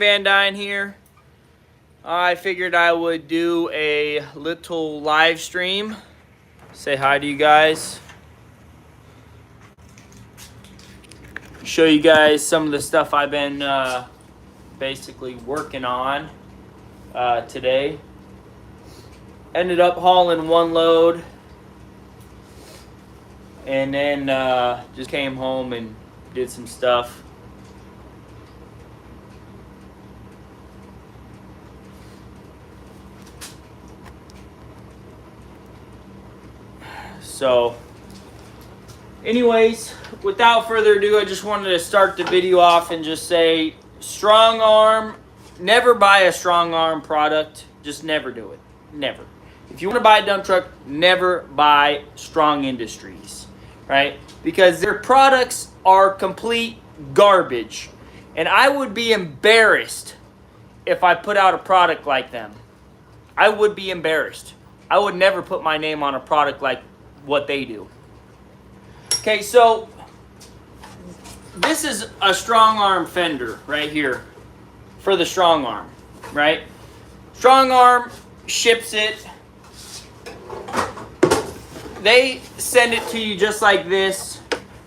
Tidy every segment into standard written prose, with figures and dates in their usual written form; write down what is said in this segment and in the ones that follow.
VANDUYN here. I figured I would do a little live stream. Say hi to you guys. Show you guys some of the stuff I've been basically working on today. Ended up hauling one load. And then just came home and did some stuff. So, anyways, without further ado, I just wanted to start the video off and just say, strong arm, never buy a strong arm product. Just never do it. Never. If you want to buy a dump truck, never buy Strong Industries, right? Because their products are complete garbage. And I would be embarrassed if I put out a product like them. I would be embarrassed. I would never put my name on a product like what they do. Okay, so this is a strong arm fender right here for the strong arm, right? Strong arm ships it. They send it to you just like this,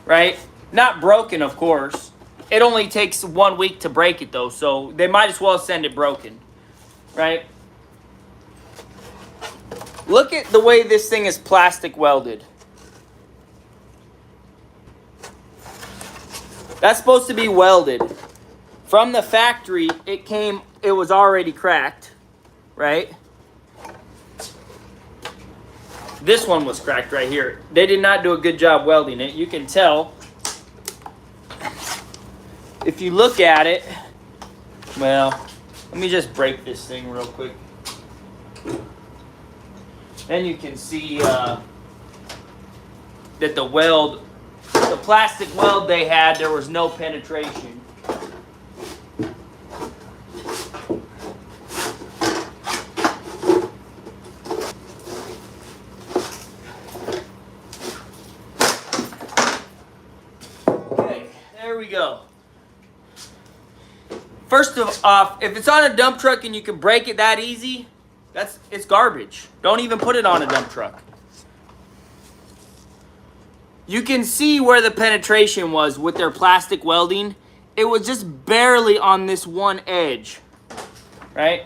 right? Not broken, of course. It only takes 1 week to break it though, so they might as well send it broken, right? Look at the way this thing is plastic welded. That's supposed to be welded. From the factory, it was already cracked, right? This one was cracked right here. They did not do a good job welding it. You can tell. If you look at it, well, let me just break this thing real quick. Then you can see that the plastic weld they had, there was no penetration. Okay, there we go. First off, if it's on a dump truck and you can break it that easy, it's garbage. Don't even put it on a dump truck. You can see where the penetration was with their plastic welding. It was just barely on this one edge, right?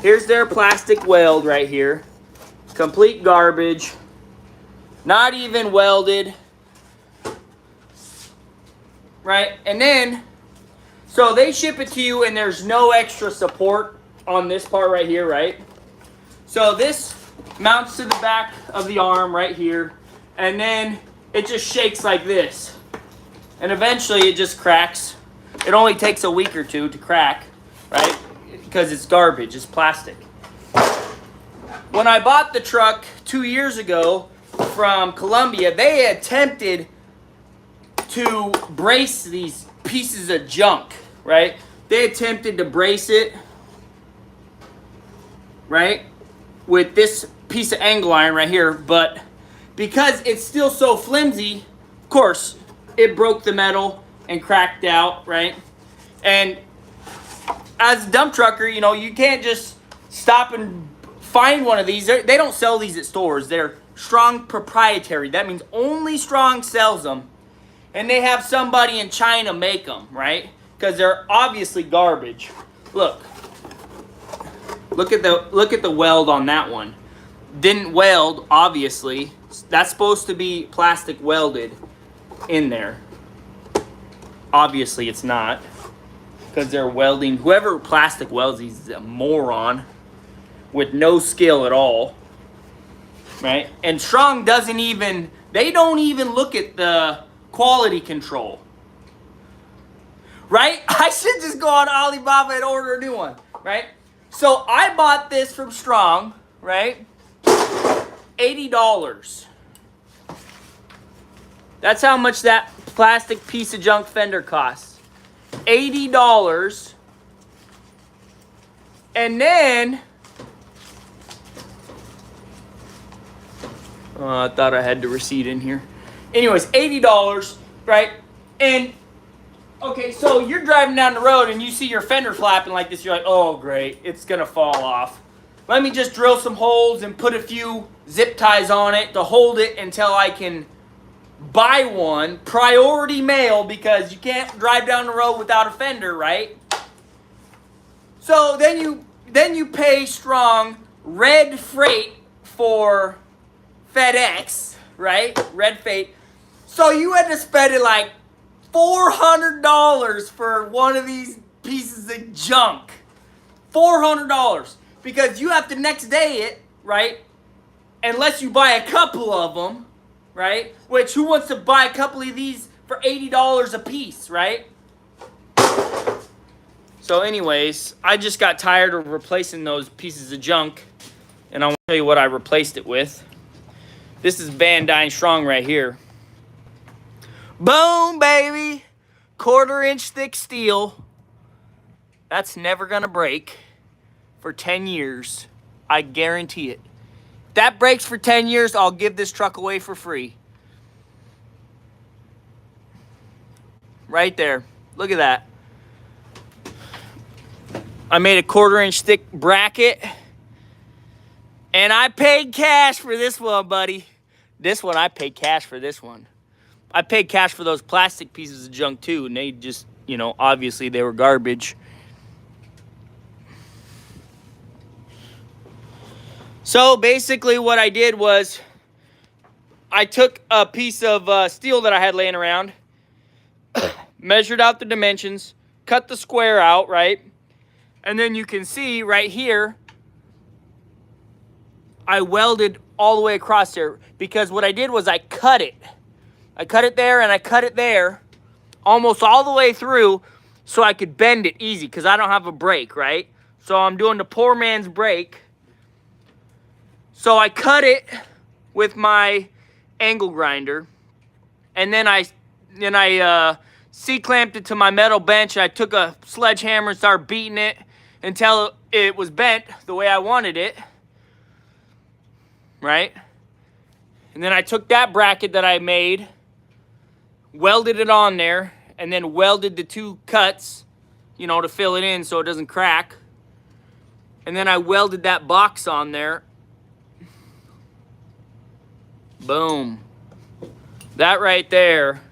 Here's their plastic weld right here. Complete garbage. Not even welded. Right? And then, so they ship it to you and there's no extra support on this part right here, right? So this mounts to the back of the arm right here, and then it just shakes like this. And eventually it just cracks. It only takes a week or two to crack, right? Because it's garbage, it's plastic. When I bought the truck 2 years ago from Colombia, they attempted to brace these pieces of junk, right? They attempted to brace it, right, with this piece of angle iron right here, but because it's still so flimsy, of course, it broke the metal and cracked out, right? And as a dump trucker, you know, you can't just stop and find one of these. They don't sell these at stores. They're Strong proprietary. That means only Strong sells them. And they have somebody in China make them, right? Because they're obviously garbage. Look at the weld on that one. Didn't weld, obviously. That's supposed to be plastic welded in there. Obviously it's not, because they're welding. Whoever plastic welds these is a moron with no skill at all, right? And Strong doesn't even, they don't even look at the quality control, right? I should just go on Alibaba and order a new one, right? So I bought this from Strong, right? $80. That's how much that plastic piece of junk fender costs. $80. And then, I thought I had the receipt in here. Anyways, $80, right? And Okay, so you're driving down the road and you see your fender flapping like this. You're like, oh, great, it's going to fall off. Let me just drill some holes and put a few zip ties on it to hold it until I can buy one. Priority mail, because you can't drive down the road without a fender, right? So then you pay strong red freight for FedEx, right? Red freight. So you had to spend like $400 for one of these pieces of junk. $400. Because you have to next day it, right? Unless you buy a couple of them, right? Which, who wants to buy a couple of these for $80 a piece, right? So anyways, I just got tired of replacing those pieces of junk. And I want to tell you what I replaced it with. This is VANDUYN Strong right here. Boom, baby! 1/4 inch thick steel. That's never gonna break for 10 years. I guarantee it. If that breaks for 10 years, I'll give this truck away for free. Right there. Look at that. I made a 1/4 inch thick bracket. And I paid cash for this one, buddy. This one, I paid cash for this one. I paid cash for those plastic pieces of junk too. And they just, you know, obviously they were garbage. So basically what I did was I took a piece of steel that I had laying around, measured out the dimensions, cut the square out, right? And then you can see right here, I welded all the way across there, because what I did was I cut it. I cut it there and I cut it there, almost all the way through, so I could bend it easy, because I don't have a brake, right? So I'm doing the poor man's brake. So I cut it with my angle grinder, and then I C-clamped it to my metal bench. I took a sledgehammer and started beating it until it was bent the way I wanted it, right? And then I took that bracket that I made, welded it on there, and then welded the 2 cuts, you know, to fill it in so it doesn't crack. And then I welded that box on there. Boom. That right there.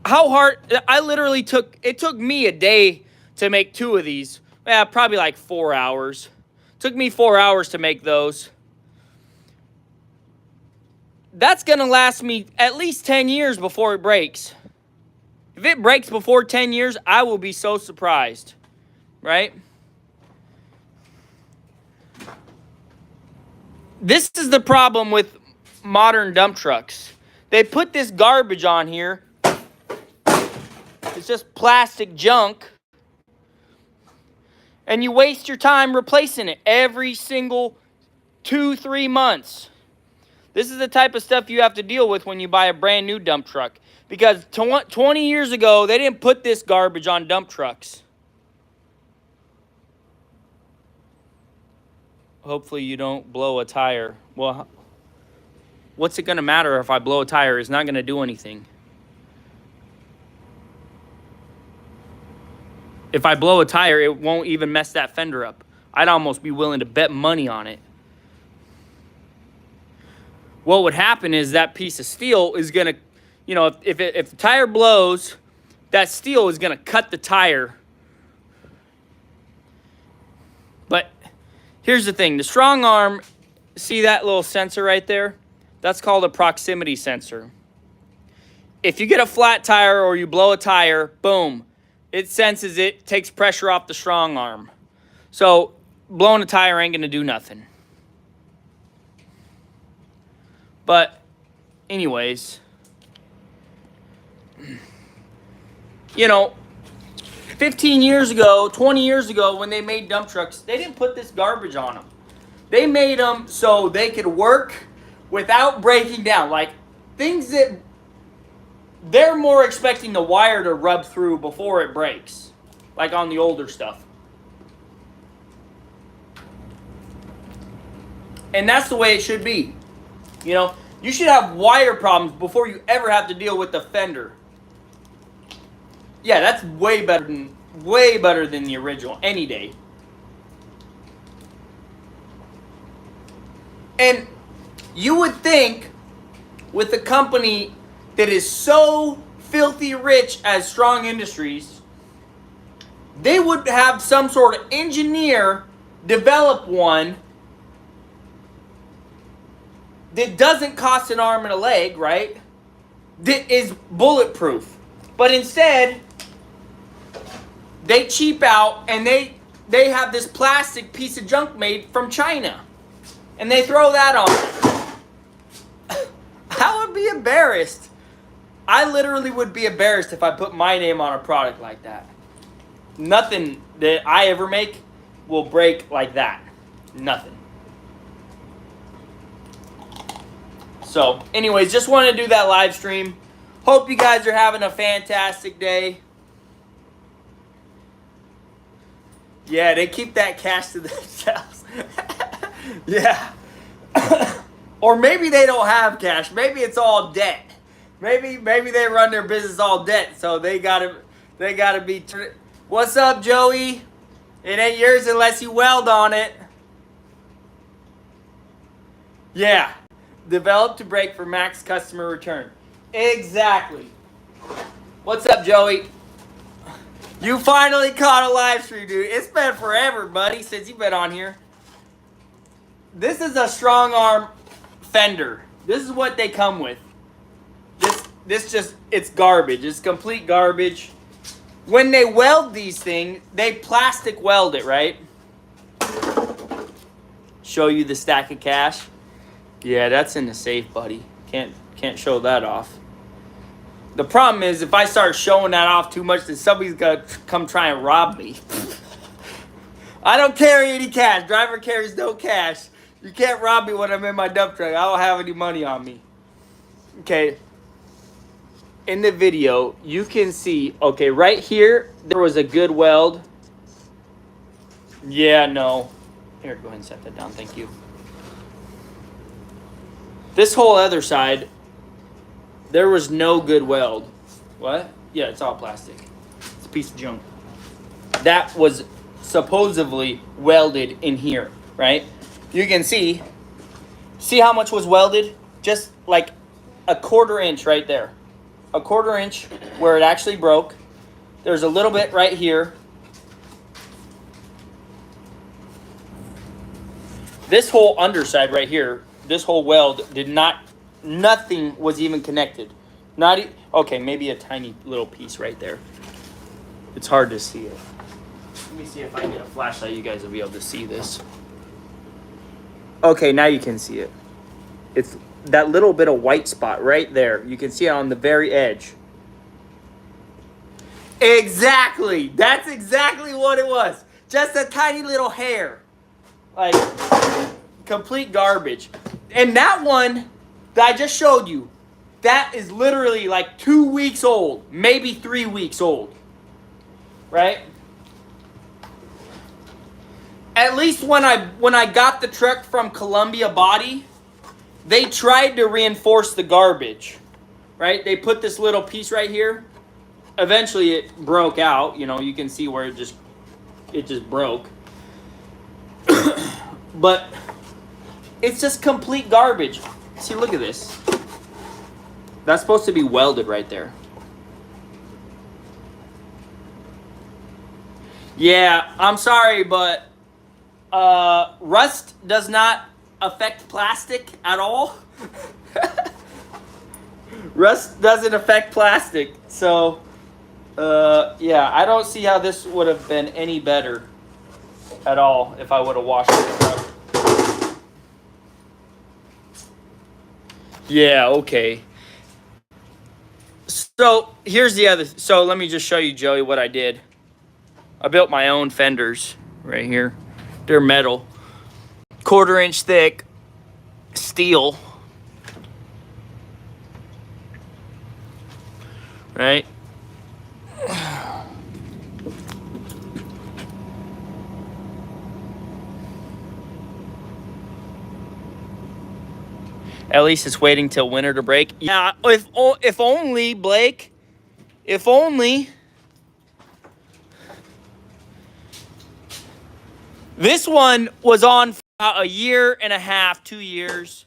How hard, it took me a day to make 2 of these. Yeah, probably like 4 hours. Took me 4 hours to make those. That's gonna last me at least 10 years before it breaks. If it breaks before 10 years, I will be so surprised, right? This is the problem with modern dump trucks. They put this garbage on here. It's just plastic junk. And you waste your time replacing it every single 2-3 months. This is the type of stuff you have to deal with when you buy a brand new dump truck. Because 20 years ago, they didn't put this garbage on dump trucks. Hopefully you don't blow a tire. Well, what's it going to matter if I blow a tire? It's not going to do anything. If I blow a tire, it won't even mess that fender up. I'd almost be willing to bet money on it. What would happen is that piece of steel is going to, you know, if the tire blows, that steel is going to cut the tire. But here's the thing. The strong arm, see that little sensor right there? That's called a proximity sensor. If you get a flat tire or you blow a tire, boom, it senses it, takes pressure off the strong arm. So blowing a tire ain't going to do nothing. But anyways, you know, 15 years ago, 20 years ago, when they made dump trucks, they didn't put this garbage on them. They made them so they could work without breaking down. Like, things that they're more expecting the wire to rub through before it breaks. Like on the older stuff. And that's the way it should be. You know, you should have wire problems before you ever have to deal with the fender. Yeah, that's way better than the original any day. And you would think with a company that is so filthy rich as Strong Industries, they would have some sort of engineer develop one that doesn't cost an arm and a leg, right? That is bulletproof. But instead, they cheap out and they have this plastic piece of junk made from China. And they throw that on. I would be embarrassed. I literally would be embarrassed if I put my name on a product like that. Nothing that I ever make will break like that. Nothing. So, anyways, just wanted to do that live stream. Hope you guys are having a fantastic day. Yeah, they keep that cash to themselves. Yeah. Or maybe they don't have cash. Maybe it's all debt. Maybe they run their business all debt, so they gotta be. What's up, Joey? It ain't yours unless you weld on it. Yeah. Developed to break for max customer return. Exactly. What's up, Joey? You finally caught a live stream, dude. It's been forever, buddy, since you've been on here. This is a strong arm fender. This is what they come with. This just, it's garbage. It's complete garbage. When they weld these things, they plastic weld it, right? Show you the stack of cash. Yeah, that's in the safe, buddy. Can't show that off. The problem is if I start showing that off too much, then somebody's gonna come try and rob me. I don't carry any cash. Driver carries no cash. You can't rob me when I'm in my dump truck. I don't have any money on me. Okay. In the video, you can see, okay, right here, there was a good weld. Yeah, no. Here, go ahead and set that down. Thank you. This whole other side, there was no good weld. What? Yeah, it's all plastic. It's a piece of junk. That was supposedly welded in here, right? You can see how much was welded? Just like a 1/4 inch right there. A 1/4 inch where it actually broke. There's a little bit right here. This whole underside right here, this whole weld did not, nothing was even connected. Okay, maybe a tiny little piece right there. It's hard to see it. Let me see if I can get a flashlight. You guys will be able to see this. Okay, now you can see it. It's that little bit of white spot right there. You can see it on the very edge. Exactly. That's exactly what it was. Just a tiny little hair. Like, complete garbage. And that one that I just showed you, that is literally like 2 weeks old, maybe 3 weeks old. Right? At least when I got the truck from Columbia Body, they tried to reinforce the garbage. Right? They put this little piece right here. Eventually it broke out. You know, you can see where it just broke. But it's just complete garbage. See, look at this. That's supposed to be welded right there. Yeah, I'm sorry, but rust does not affect plastic at all. Rust doesn't affect plastic. So, yeah, I don't see how this would have been any better at all if I would have washed it up. Yeah, okay. So here's the other. So let me just show you, Joey, what I did. I built my own fenders right here. They're metal, 1/4 inch thick, steel. Right? At least it's waiting till winter to break. Yeah, if only, Blake. If only. This one was on for about a year and a half, 2 years.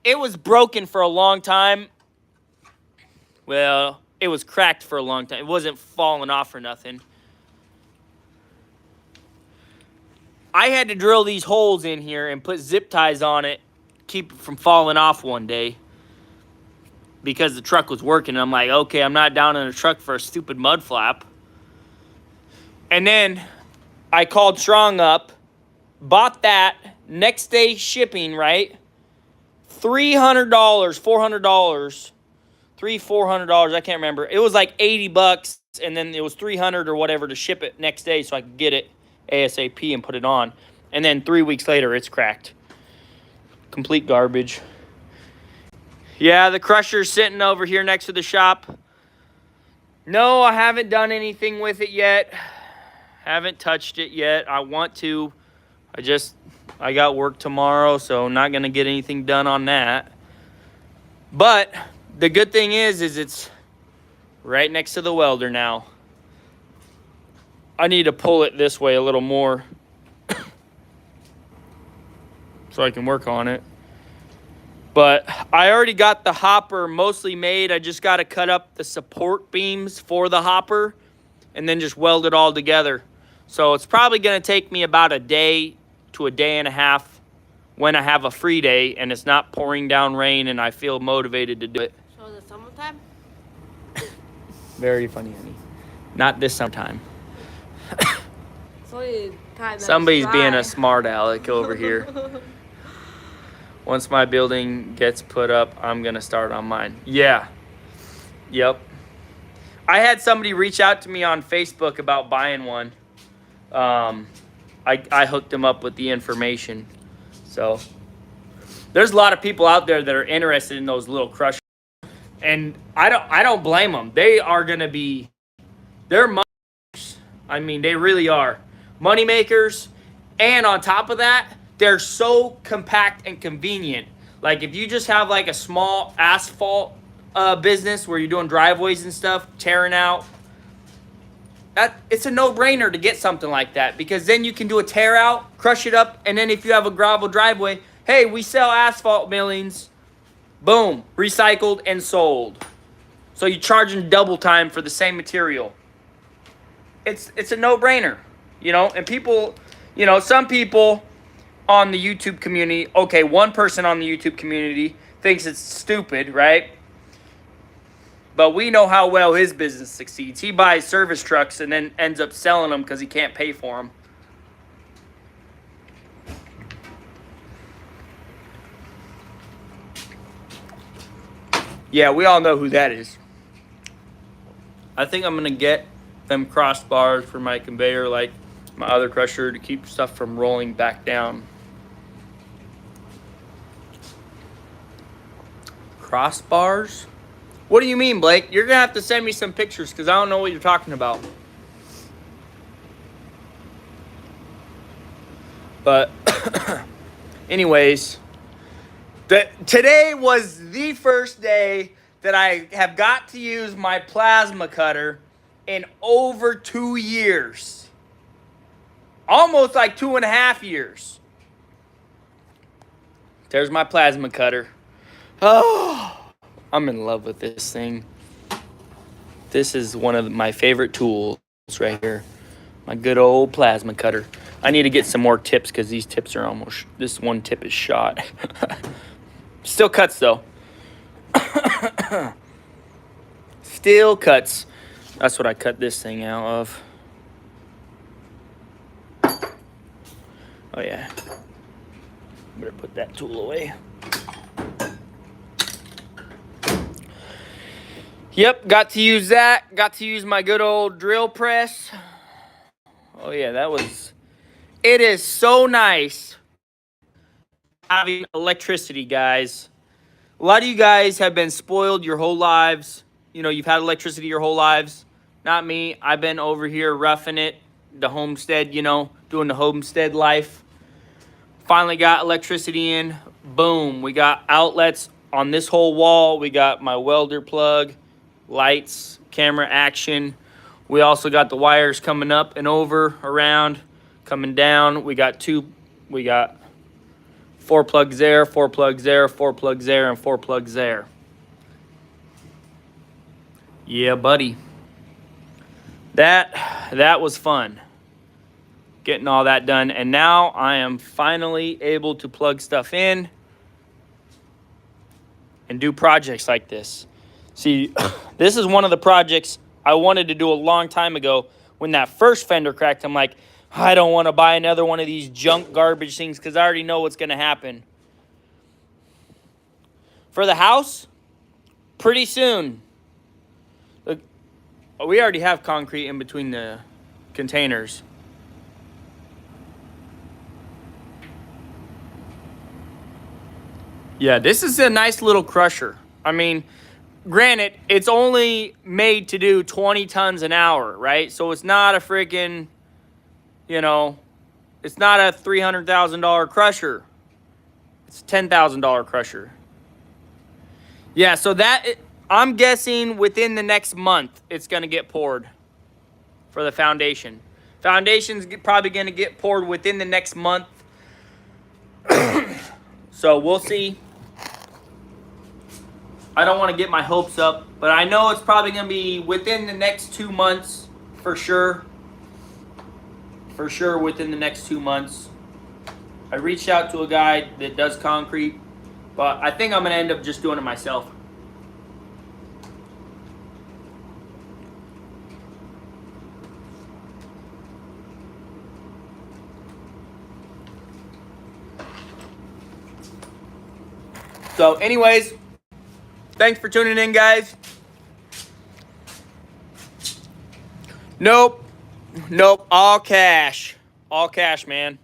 It was broken for a long time. Well, it was cracked for a long time. It wasn't falling off or nothing. I had to drill these holes in here and put zip ties on it, keep it from falling off one day. Because the truck was working. I'm like, okay, I'm not down in a truck for a stupid mud flap. And then I called Strong up, bought that, next day shipping, right? $300, $400, $400, I can't remember. It was like 80 bucks, and then it was 300 or whatever to ship it next day so I could get it ASAP and put it on. And then 3 weeks later, it's cracked. Complete garbage. Yeah, the crusher's sitting over here next to the shop. No, I haven't done anything with it yet. Haven't touched it yet. I want to. I got work tomorrow, so I'm not going to get anything done on that. But the good thing is it's right next to the welder now. I need to pull it this way a little more so I can work on it. But I already got the hopper mostly made. I just got to cut up the support beams for the hopper and then just weld it all together. So it's probably going to take me about a day to a day and a half when I have a free day and it's not pouring down rain and I feel motivated to do it. So the summertime? Very funny, honey. Not this summertime. Somebody's being a smart aleck over here. Once my building gets put up, I'm going to start on mine. Yeah. Yep. I had somebody reach out to me on Facebook about buying one. I hooked them up with the information. So there's a lot of people out there that are interested in those little crushers. And I don't blame them. They are going to be, they're money makers. I mean, they really are. Money makers. And on top of that, they're so compact and convenient. Like if you just have like a small asphalt business where you're doing driveways and stuff, tearing out, it's a no-brainer to get something like that because then you can do a tear out, crush it up, and then if you have a gravel driveway, hey, we sell asphalt millings, boom, recycled and sold. So you're charging double time for the same material. It's a no-brainer, you know, and people, you know, some people on the YouTube community, okay, one person on the YouTube community thinks it's stupid, right? But we know how well his business succeeds. He buys service trucks and then ends up selling them because he can't pay for them. Yeah, we all know who that is. I think I'm going to get them crossbars for my conveyor like my other crusher to keep stuff from rolling back down. Crossbars? What do you mean, Blake? You're going to have to send me some pictures because I don't know what you're talking about. But anyways, today was the first day that I have got to use my plasma cutter in over 2 years. Almost like 2.5 years. There's my plasma cutter. Oh, I'm in love with this thing. This is one of my favorite tools right here. My good old plasma cutter. I need to get some more tips because these tips are almost, this one tip is shot. Still cuts though. Still cuts. That's what I cut this thing out of. Oh yeah. Better put that tool away. Yep, got to use that. Got to use my good old drill press. Oh yeah, that was... It is so nice having electricity, guys. A lot of you guys have been spoiled your whole lives. You know, you've had electricity your whole lives. Not me. I've been over here roughing it. The homestead, you know, doing the homestead life. Finally got electricity in. Boom. We got outlets on this whole wall. We got my welder plug, lights, camera action. We also got the wires coming up and over, around. Coming down, we got 4 plugs there, 4 plugs there, 4 plugs there, and 4 plugs there. Yeah, buddy. That was fun. Getting all that done. And now I am finally able to plug stuff in and do projects like this. See, this is one of the projects I wanted to do a long time ago. When that first fender cracked, I'm like, I don't want to buy another one of these junk garbage things because I already know what's going to happen. For the house, pretty soon. Look, we already have concrete in between the containers. Yeah, this is a nice little crusher. I mean, granted, it's only made to do 20 tons an hour, right? So it's not a freaking, you know, it's not a $300,000 crusher. It's a $10,000 crusher. Yeah, so I'm guessing within the next month it's going to get poured for the foundation. Foundation's probably going to get poured within the next month. So we'll see. I don't want to get my hopes up, but I know it's probably going to be within the next 2 months for sure. For sure within the next 2 months. I reached out to a guy that does concrete, but I think I'm going to end up just doing it myself. So anyways, thanks for tuning in, guys. Nope, all cash. All cash, man.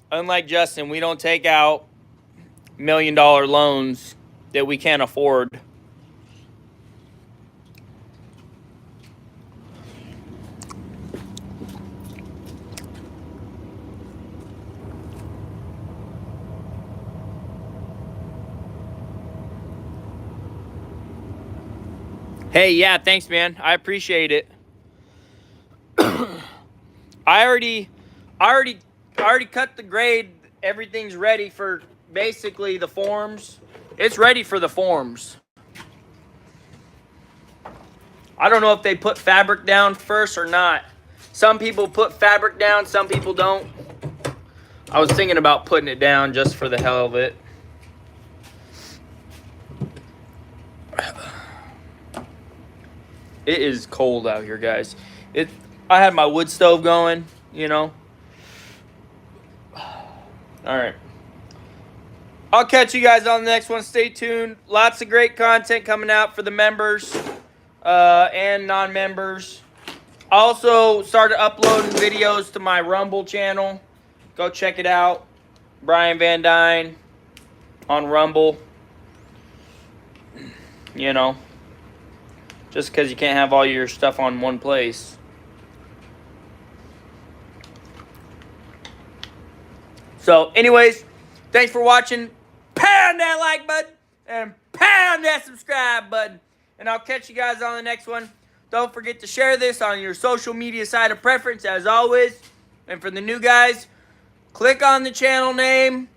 Unlike Justin, we don't take out $1 million loans that we can't afford. Hey, yeah, thanks, man. I appreciate it. I already cut the grade. Everything's ready for basically the forms. It's ready for the forms. I don't know if they put fabric down first or not. Some people put fabric down, some people don't. I was thinking about putting it down just for the hell of it. It is cold out here, guys. I had my wood stove going, you know. All right. I'll catch you guys on the next one. Stay tuned. Lots of great content coming out for the members and non-members. Also started uploading videos to my Rumble channel. Go check it out. Brian Van Dyne on Rumble. You know. Just because you can't have all your stuff on one place. So, anyways, thanks for watching. Pound that like button and pound that subscribe button. And I'll catch you guys on the next one. Don't forget to share this on your social media site of preference, as always. And for the new guys, click on the channel name.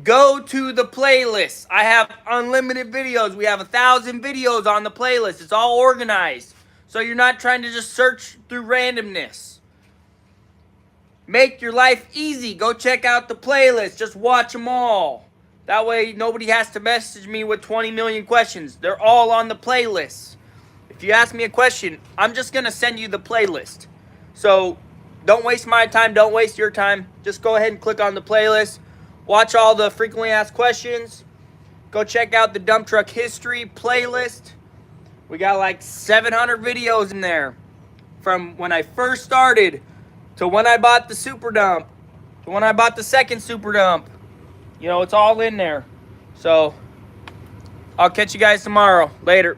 Go to the playlist. I have unlimited videos. We have 1,000 videos on the playlist. It's all organized. So you're not trying to just search through randomness. Make your life easy. Go check out the playlist. Just watch them all. That way nobody has to message me with 20 million questions. They're all on the playlist. If you ask me a question, I'm just going to send you the playlist. So don't waste my time. Don't waste your time. Just go ahead and click on the playlist. Watch all the frequently asked questions. Go check out the dump truck history playlist. We got like 700 videos in there. From when I first started to when I bought the super dump to when I bought the second super dump. You know, it's all in there. So I'll catch you guys tomorrow. Later.